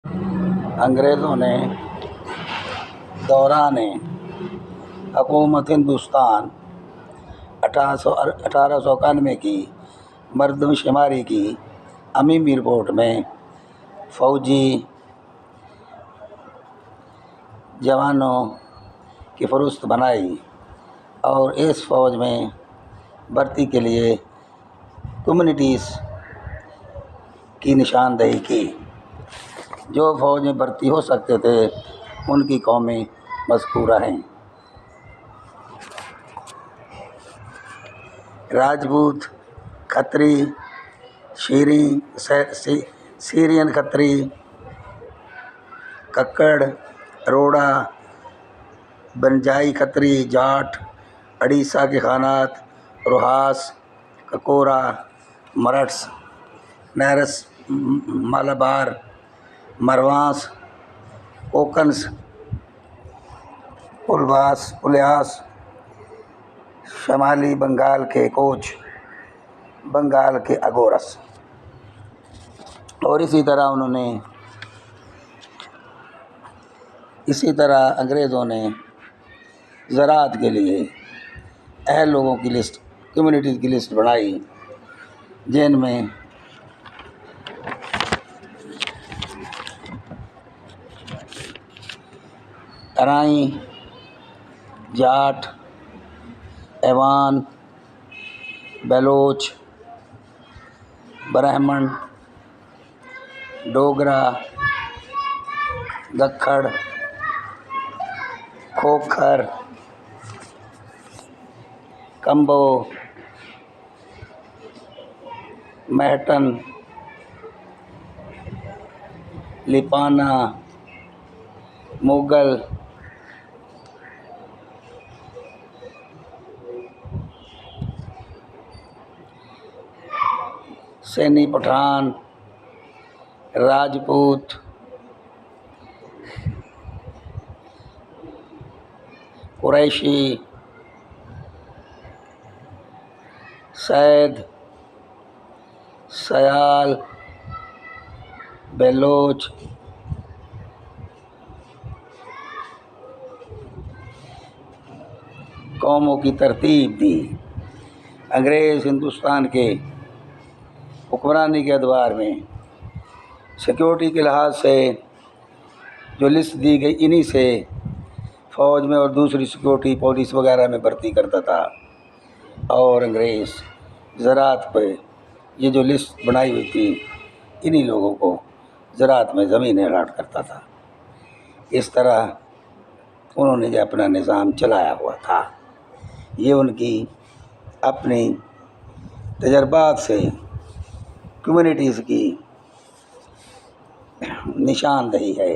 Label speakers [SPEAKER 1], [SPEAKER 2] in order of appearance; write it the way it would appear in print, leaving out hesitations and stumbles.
[SPEAKER 1] انگریزوں نے دوران حکومت ہندوستان 1891 کی مردم شماری کی عمومی رپورٹ میں فوجی جوانوں کی فہرست بنائی اور اس فوج میں بھرتی کے لیے کمیونٹیز کی نشاندہی کی۔ جو فوج میں بھرتی ہو سکتے تھے ان کی قومیں مذکورہ ہیں: راجپوت، کھتری، سیرین کھتری، ککڑ، روڑا، بنجائی کھتری، جاٹ، اڑیسہ کے خانات، روہاس، ککورا، مرٹس، نیرس، مالابار، مرواس، کوکنس، پلیاس، شمالی بنگال کے کوچ، بنگال کے اگورس۔ اور اسی طرح انگریزوں نے زراعت کے لیے اہل لوگوں کی لسٹ، کمیونٹیز کی لسٹ بنائی، جن میں ارائیں، جاٹ، ایوان، بلوچ، برہمن، ڈوگرا، گکھڑ، کھوکھر، کمبو، میہٹن، لیپانا، مغل، سینی، پٹھان، راجپوت، قریشی، سید، سیال، بلوچ، قوموں کی ترتیب دی۔ انگریز ہندوستان کے حکمرانی کے ادوار میں سیکورٹی کے لحاظ سے جو لسٹ دی گئی، انہی سے فوج میں اور دوسری سیکورٹی، پولیس وغیرہ میں بھرتی کرتا تھا۔ اور انگریز زراعت پہ یہ جو لسٹ بنائی ہوئی تھی، انہی لوگوں کو زراعت میں زمینیں الاٹ کرتا تھا۔ اس طرح انہوں نے اپنا نظام چلایا ہوا تھا۔ یہ ان کی اپنی تجربات سے کمیونٹیز کی نشاندہی ہے۔